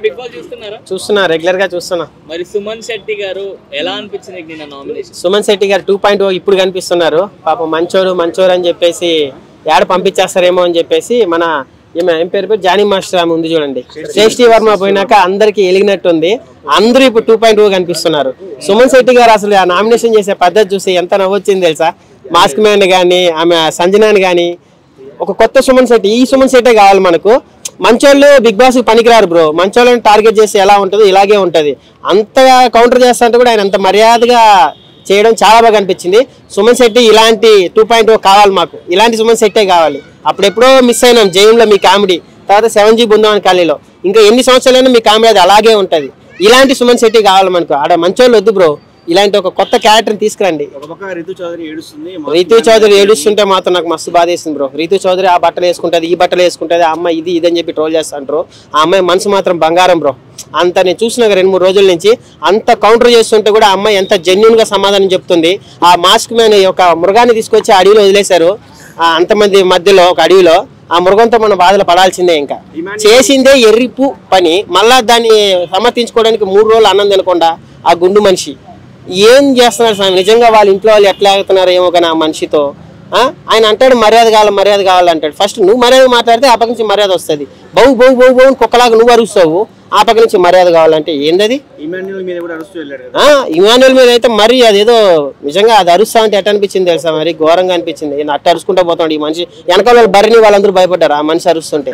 Big boss చూస్తున్నా regular గా చూస్తున్నా. మరి సుమన్ శెట్టి గారు ఎలా అనిపించింది నిన్న నామినేషన్? సుమన్ శెట్టి గారు 2.0 ఇప్పుడు కనిపిస్తున్నారు. పాపం మంచోరు అని చెప్పేసి యాడ పంపించేస్తారేమో అని చెప్పేసి మన ఏం పేరు జానీ మాస్టర్ ఆమె ఉంది చూడండి, శ్రేష్ఠి వర్మ పోయినాక అందరికి ఎలిగినట్టు ఉంది. అందరూ ఇప్పుడు 2.0 కనిపిస్తున్నారు. సుమన్ శెట్టి గారు అసలు ఆ నామినేషన్ చేసే పద్ధతి చూసి ఎంత నవ్వొచ్చింది తెలుసా. మాస్క్ మ్యాన్ కానీ ఆమె సంజనాని కానీ ఒక కొత్త సుమన్ శెట్టి, ఈ సుమన్ శెట్టే కావాలి మనకు. మంచోళ్ళు బిగ్ బాస్ పనికిరారు బ్రో. మంచోళ్ళని టార్గెట్ చేసి ఎలా ఉంటుందో ఇలాగే ఉంటది. అంతగా కౌంటర్ చేస్తుంటే కూడా ఆయన అంత మర్యాదగా చేయడం చాలా బాగా అనిపించింది. సుమన్ శెట్టి ఇలాంటి 2.0 కావాలి మాకు, ఇలాంటి సుమన్ శెట్టే కావాలి. అప్పుడెప్పుడో మిస్ అయినాం జైన్లో మీ కామెడీ, తర్వాత 7G బృందావన్ ఖాళీలో. ఇంకా ఎన్ని సంవత్సరాలైనా మీ కామెడీ అది అలాగే ఉంటది. ఇలాంటి సుమన్ శెట్టి కావాలి మనకు. ఆడ మంచోళ్ళు వద్దు బ్రో, ఇలాంటి ఒక కొత్త క్యారెక్టర్ తీసుకురండి. రీతూ చౌదరి ఏడుస్తుంటే మాత్రం నాకు మస్తు బాధ వేసింది బ్రో. రీతూ చౌదరి ఆ బట్టలు వేసుకుంటది, ఈ బట్టలు వేసుకుంటది, ఆ అమ్మాయి ఇది అని చెప్పి ట్రోల్ చేస్తుంటారు. ఆ అమ్మాయి మనసు మాత్రం బంగారం బ్రో. అంత నేను చూసిన 2-3 రోజుల నుంచి అంత కౌంటర్ చేస్తుంటే కూడా ఆ అమ్మాయి ఎంత జెన్యున్ గా సమాధానం చెప్తుంది. ఆ మాస్క్ మ్యాన్ ఒక మృగాన్ని తీసుకొచ్చి అడవిలో వదిలేశారు. అంతమంది మధ్యలో ఒక అడవిలో ఆ మృగంతో మనం బాధలు పడాల్సిందే. ఇంకా చేసిందే ఎర్రిపు పని, మళ్ళా దాన్ని సమర్థించుకోవడానికి 3 రోజులు అన్నం తినకుండా ఆ గుండు మనిషి ఏం చేస్తున్నారు స్వామి. నిజంగా వాళ్ళ ఇంట్లో వాళ్ళు ఎట్లా ఆగుతున్నారు ఏమో కానీ ఆ మనిషితో. ఆయన అంటాడు మర్యాద కావాలి అంటాడు. ఫస్ట్ నువ్వు మర్యాద మాట్లాడితే ఆ పక్క నుంచి మర్యాద వస్తుంది. బౌ కుక్కలాగా నువ్వు అరుస్తావు, ఆ పక్క నుంచి మర్యాద కావాలంటే ఏందది. ఇమాన్యుల్ మీద అయితే మరి అదేదో నిజంగా అది అరుస్తా అంటే ఎట్లా అనిపించింది తెలుసా, మరి ఘోరంగా అనిపించింది. అట్ట అరుచుకుంటా పోతాడు ఈ మనిషి. వెనకాల వాళ్ళు బరిని వాళ్ళందరూ భయపడ్డారు ఆ మనిషి అరుస్తుంటే.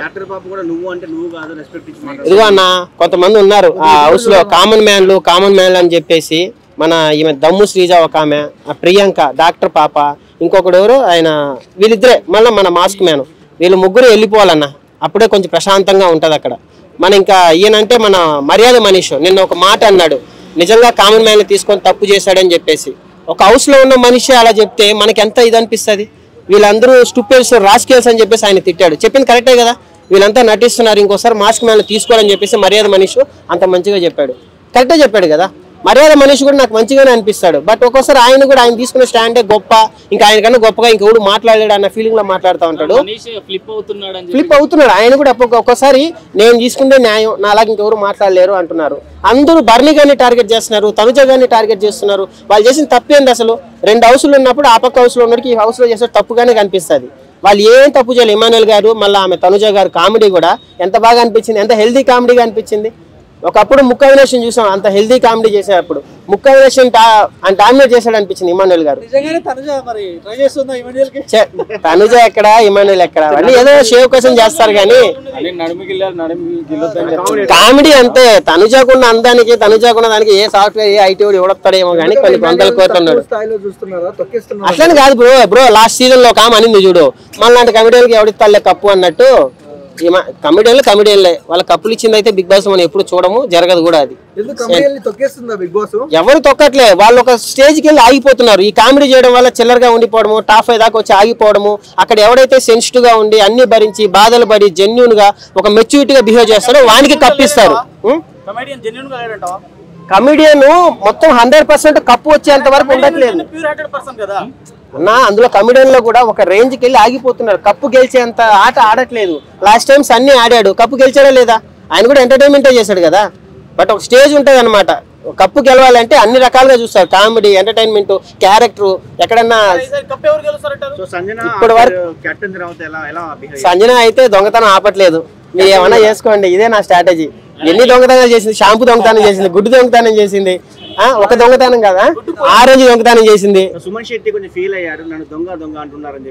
ఇదిగో అన్న కొంతమంది ఉన్నారు ఆ హౌస్ లో కామన్ మ్యాన్లు అని చెప్పేసి. మన ఈమె దమ్ము శ్రీజ ఒక ఆమె, ప్రియాంక, డాక్టర్ పాప, ఇంకొకడు ఎవరు ఆయన, వీళ్ళిద్దరే మళ్ళీ మన మాస్క్ మ్యాన్. వీళ్ళు ముగ్గురు వెళ్ళిపోవాలన్న, అప్పుడే కొంచెం ప్రశాంతంగా ఉంటది అక్కడ. మన ఇంకా ఈయనంటే మన మర్యాద మనిషి నిన్న ఒక మాట అన్నాడు, నిజంగా కామన్ మ్యాన్ తీసుకొని తప్పు చేశాడని చెప్పేసి. ఒక హౌస్ లో ఉన్న మనిషి అలా చెప్తే మనకి ఎంత ఇది అనిపిస్తుంది. వీళ్ళందరూ స్టూపిడ్స్ రాస్కెల్స్ అని చెప్పేసి ఆయన తిట్టాడు. చెప్పింది కరెక్టే కదా, వీళ్ళంతా నటిస్తున్నారు, ఇంకోసారి మాస్క్ మ్యాన్ తీసుకోవాలని చెప్పేసి మర్యాద మనిషి అంత మంచిగా చెప్పాడు. కరెక్టే చెప్పాడు కదా. మర్యాద మనిషి కూడా నాకు మంచిగానే అనిపిస్తాడు. బట్ ఒక్కోసారి ఆయన కూడా ఆయన తీసుకున్న స్టాండే గొప్ప, ఇంకా ఆయన కన్నా గొప్పగా ఇంకెవడు మాట్లాడాడు అన్న ఫీలింగ్ లో మాట్లాడుతూ ఉంటాడు. ఫ్లిప్ అవుతున్నాడు ఆయన కూడా. ఒక్కోసారి నేను తీసుకుంటే న్యాయం, నా అలాగే ఇంకెవరు మాట్లాడలేరు అంటున్నారు. అందరూ బర్నీ గారిని టార్గెట్ చేస్తున్నారు, తనుజ గారిని టార్గెట్ చేస్తున్నారు. వాళ్ళు చేసిన తప్పేంది అసలు? 2 హౌస్లు ఉన్నప్పుడు ఆ పక్క హౌస్ లో ఉన్నడికి ఈ హౌస్ లో చేసే తప్పుగానే కనిపిస్తుంది. వాళ్ళు ఏం తప్పు చేయాలి. ఇమాన్యుల్ గారు మళ్ళీ ఆమె తనుజ గారు కామెడీ కూడా ఎంత బాగా అనిపించింది, ఎంత హెల్దీ కామెడీగా అనిపించింది. ఒకప్పుడు ముక్క అవినేషన్ చూసాం, అంత హెల్దీ కామెడీ చేసేటప్పుడు ముక్క అవినేషన్ డామినేట్ చేశాడు అనిపించింది ఇమాన్యుల్ గారు. తనుజ ఎక్కడ, ఇమాన్యుల్ ఎక్కడ, అన్ని ఏదో షేవ్ కోసం చేస్తారు కానీ కామెడీ అంతే. తనుజాకున్న అందానికి, తనుజాకున్న దానికి ఏ సాఫ్ట్వేర్, ఏ ఐటీ వాడు ఇవ్వడతాడేమో కానీ కొన్ని 100 కోట్లు ఉన్నాడు. అట్లని కాదు బ్రో లాస్ట్ సీజన్ లో ఒక ఆమె అనింది చూడు, మళ్ళీ కమెడియన్కి ఎవడిస్తాడులే కప్పు అన్నట్టు. కమెడియన్లే వాళ్ళ కప్పులు ఇచ్చింది అయితే బిగ్ బాస్ మనం ఎప్పుడు చూడము, జరగదు కూడా. అది ఎవరు తొక్కట్లే, వాళ్ళు ఒక స్టేజ్కి వెళ్ళి ఆగిపోతున్నారు. ఈ కామెడీ చేయడం వల్ల చిల్లరగా ఉండిపోవడము, టాప్ 5 దాకా వచ్చి ఆగిపోవడము. అక్కడ ఎవడైతే సెన్సిటివ్ గా ఉండి అన్ని భరించి బాధలు పడి జెన్యూన్ గా ఒక మెచ్యూరిటీగా బిహేవ్ చేస్తారో వానికి కప్పిస్తారు. కమెడియన్ మొత్తం 100% కప్పు వచ్చేంత వరకు ఉండట్లేదు అన్నా. అందులో కమెడియన్ లో కూడా ఒక రేంజ్ కి వెళ్ళి ఆగిపోతున్నారు. కప్పు గెలిచేంత ఆట ఆడట్లేదు. లాస్ట్ టైం సన్నీ ఆడాడు, కప్పు గెలిచాడా లేదా? ఆయన కూడా ఎంటర్టైన్మెంటే చేశాడు కదా. బట్ ఒక స్టేజ్ ఉంటది అనమాట. కప్పు గెలవాలంటే అన్ని రకాలుగా చూస్తారు, కామెడీ, ఎంటర్టైన్మెంట్, క్యారెక్టర్. ఎక్కడన్నా ఇప్పటి వరకు సంజన అయితే దొంగతనం ఆపట్లేదు. మీరు ఏమన్నా చేసుకోండి, ఇదే నా స్ట్రాటజీ. ఎన్ని దొంగతనాలు చేసింది, షాంపూ దొంగతనం చేసింది, గుడ్డు దొంగతనం చేసింది, ఒక దొంగతనం కదా, ఆరెంజ్ దొంగతనం చేసింది.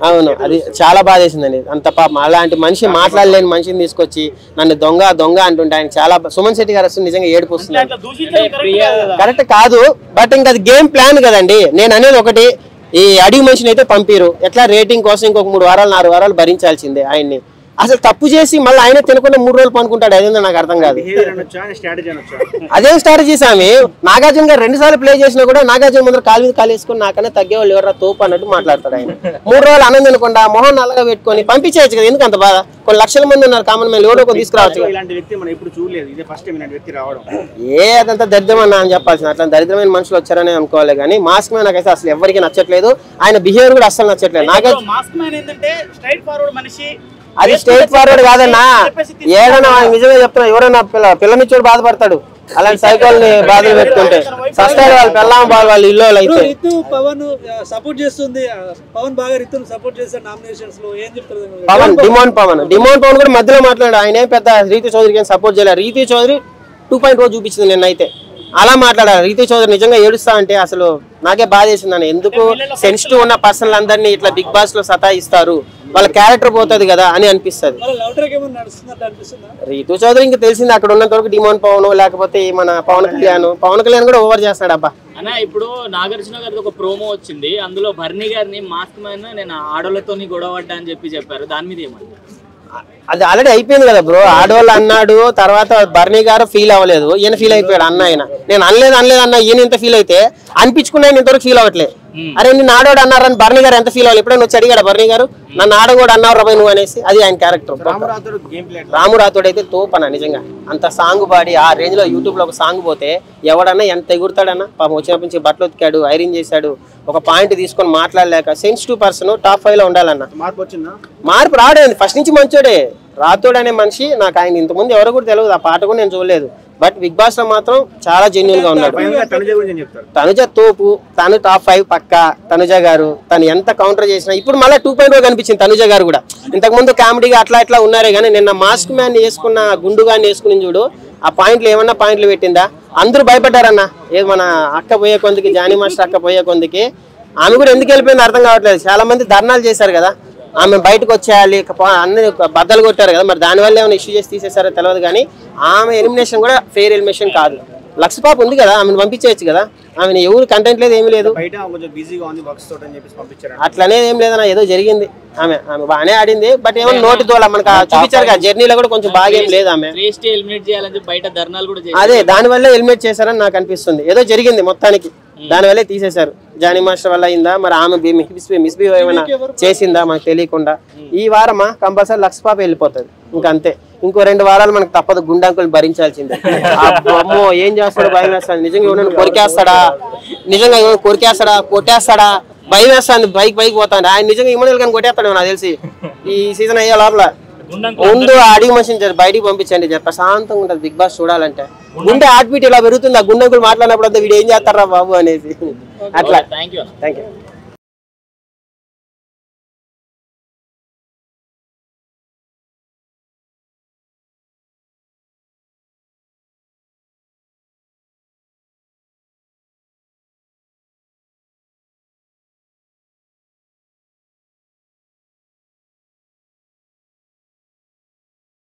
అవును, అది చాలా బాధ చేసిందండి. అంత పాపం అలాంటి మనిషి, మాట్లాడలేని మనిషిని తీసుకొచ్చి నన్ను దొంగ అంటుంటే ఆయన చాలా. సుమన్ శెట్టి గారు వస్తుంది నిజంగా ఏడుపు వస్తుంది. కరెక్ట్ కాదు, బట్ ఇంకా అది గేమ్ ప్లాన్ కదండి. నేను అనేది ఒకటి, ఈ అడిగి మనిషిని అయితే పంపిరు, ఎట్లా రేటింగ్ కోసం ఇంకొక 3 వారాలు 4 వారాలు భరించాల్సిందే ఆయన్ని. అసలు తప్పు చేసి మళ్ళీ ఆయన తినకుండా 3 రోజులు పనుకుంటాడు, అదేందో నాకు అర్థం కాదు. అదే స్ట్రాటజీ స్వామి. నాగార్జున గారు 2 సార్లు ప్లే చేసినా కూడా నాగార్జున ముందర కాలు మీద కాలు వేసుకుని నాకన్నా తగ్గేవాళ్ళు ఎవరా తోపు అన్నట్టు మాట్లాడతాడు ఆయన. 3 రోజులు అన్నం తినకుండా మొహం నల్లగా పెట్టుకొని పంపించేయచ్చు కదా, ఎందుకు అంత బాధ? కొన్ని లక్షల మంది ఉన్నారు కామన్ మ్యాన్, ఎవరో తీసుకురావచ్చు. అదంతా దరిద్రం అన్న అని చెప్పాల్సింది. అట్లా దరిద్రమైన మనుషులు వచ్చారని అనుకోవాలి కానీ మాస్క్ మ్యాన్ నాకైతే అసలు ఎవరికి నచ్చట్లేదు. ఆయన బిహేవియర్ కూడా అసలు నచ్చట్లేదు. నాగార్జున అది స్ట్రైట్ ఫార్వర్డ్ కాదన్నా. ఏడన్నా నిజమే చెప్తున్నా, ఎవరైనా పిల్లనిచ్చోడు బాధపడతాడు అలాంటి సైకోల్ని బాధలు పెట్టుకుంటే. సస్తాడు వాళ్ళు పెళ్ళాం వాళ్ళ ఇల్లు అయితే. పవన్ సపోర్ట్ చేస్తుంది, పవన్ బాగా రితును సపోర్ట్ చేస్తారు నామినేషన్స్ లో, ఏం చెప్తారు? పవన్ డిమాండ్ పవన్ కూడా మధ్యలో మాట్లాడాడు. ఆయన ఏం పెద్ద రీతు చౌదరికి సపోర్ట్ చేయలేదు. రీతు చౌదరి 2.0 చూపించింది నిన్నైతే. అలా మాట్లాడారు. రీతు చౌదరి నిజంగా ఏడుస్తా అంటే అసలు నాకే బాధ చేసిందని. ఎందుకు సెన్సిటివ్ ఉన్న పర్సనల్ అందరినీ ఇట్లా బిగ్ బాస్ లో సతాయిస్తారు, వాళ్ళ క్యారెక్టర్ పోతుంది కదా అని అనిపిస్తుంది. రీతు చౌదరి ఇంకా తెలిసింది అక్కడ ఉన్నంత వరకు డిమాండ్ పవన్, లేకపోతే మన పవన్ కళ్యాణ్ కూడా ఓవర్ చేస్తాడు అబ్బా. అన్న ఇప్పుడు నాగార్జున గారిది ఒక ప్రోమో వచ్చింది, అందులో భరణి గారిని మాస్క్ మ్యాన్ నేను ఆడోళ్ళతో గొడవడ్డా అని చెప్పారు. దాని మీద ఏమన్నా? అది ఆల్రెడీ అయిపోయింది కదా బ్రో. ఆడవాళ్ళు అన్నాడు, తర్వాత భరణి గారు ఫీల్ అవ్వలేదు, ఈయన ఫీల్ అయిపోయాడు. అన్న ఆయన నేను అనలేదు అన్న ఈయన ఎంత ఫీల్ అయితే అనిపించుకున్నా ఇంతవరకు ఫీల్ అవ్వట్లేదు. అరే నిన్ను ఆడవాడు అన్నారని భరణి గారు ఎంత ఫీల్ అవ్వాలి? ఎప్పుడైనా వచ్చి అడిగాడు భరణి గారు నన్ను ఆడవాడు అన్నారు రబాయ్ నువ్వు అనేసి? అది ఆయన క్యారెక్టర్. రాము రాథోడ్ అయితే తోపన నిజంగా. అంత సాంగ్ పాడి ఆ రేంజ్ లో యూట్యూబ్ లో ఒక సాంగ్ పోతే ఎవడన్నా ఎంత ఎగురుతాడన్నా. పాపం వచ్చినప్పటి నుంచి బట్టలు ఉతికాడు, ఐరన్ చేశాడు, ఒక పాయింట్ తీసుకొని మాట్లాడలేక. సెన్సిటివ్ పర్సన్ టాప్ 5 లో ఉండాలన్న. మార్పు రావడం ఫస్ట్ నుంచి మంచోడే. రాథోడ్ అనే మనిషి నాకు ఆయన ఇంతకుముందు ఎవరో కూడా తెలియదు, ఆ పాట కూడా నేను చూడలేదు. బట్ బిగ్ బాస్ లో మాత్రం చాలా జెన్యున్ గా ఉన్నాడు. తనుజ తోపు, తను టాప్ 5 పక్క. తనుజ గారు తను ఎంత కౌంటర్ చేసినా ఇప్పుడు మళ్ళీ 2.0 కనిపించింది తనుజ గారు కూడా. ఇంతకు ముందు కామెడీగా అట్లా ఉన్నారే కానీ నిన్న మాస్క్ మ్యాన్ వేసుకున్న గుండుగాన్ని వేసుకుని చూడు, ఆ పాయింట్లు ఏమన్నా పాయింట్లు పెట్టిందా? అందరూ భయపడ్డారన్న. ఏది మన అక్క పోయే కొందికి, జానీ మాస్టర్ అక్క పోయే కొందికి. ఆమె కూడా ఎందుకు వెళ్ళిపోయింది అర్థం కావట్లేదు. చాలా మంది ధర్నాలు చేశారు కదా, ఆమె బయటకు వచ్చేయాలి, అన్ని బద్దలు కొట్టారు కదా. మరి దానివల్ల ఏమైనా ఇష్యూ చేసి తీసేసారో తెలియదు కానీ ఆమె ఎలిమినేషన్ కూడా ఫెయిర్ ఎలిమినేషన్ కాదు. లక్ష పాప ఉంది కదా, ఆమెను పంపించేయచ్చు కదా. ఆమెను ఎవరు కంటెంట్ లేదు, ఏమీ లేదు. అట్లనేది ఏం లేదన్నా, ఏదో జరిగింది. ఆమె బాగానే ఆడింది. బట్ ఏమో నోటి దోల మనకు చూపించారు కదా, జర్నీలో కూడా కొంచెం బాగా ఏం లేదు ఆమె. అదే దానివల్ల ఎలిమినేట్ చేశారని నాకు అనిపిస్తుంది. ఏదో జరిగింది మొత్తానికి, దానివల్లే తీసేశారు. జానీ మాస్టర్ వల్ల అయిందా మరి, ఆమె మిస్బిహేవ్ ఏమైనా చేసిందా మనకు తెలియకుండా. ఈ వారమా కంపల్సరీ లక్ష పాప వెళ్ళిపోతుంది ఇంకా అంతే. ఇంకో 2 వారాలు మనకు తప్పదు, గుండాంకులు భరించాల్సిందే. అమ్మో ఏం చేస్తాడు, భయం వేస్తాడు. నిజంగా ఎవరైనా కొరికేస్తాడా, నిజంగా కొరికేస్తాడా, కొట్టేస్తాడా, భయం వేస్తాను. పైకి పోతాడు ఆయన. నిజంగా ఇమ్మడలు కానీ కొట్టేస్తాడు నాకు తెలిసి ఈ సీజన్ అయ్యే లోపల. ముందు అడిగి మనిషిని బయటికి పంపించండి, ప్రశాంతంగా ఉంటుంది బిగ్ బాస్ చూడాలంటే. గుండె హార్ట్ బీట్ ఇలా పెరుగుతుంది. ఆ గుండెకులు మాట్లాడినప్పుడు వీడు ఏం చేస్తారా బాబు అనేసి అట్లా. Thank you.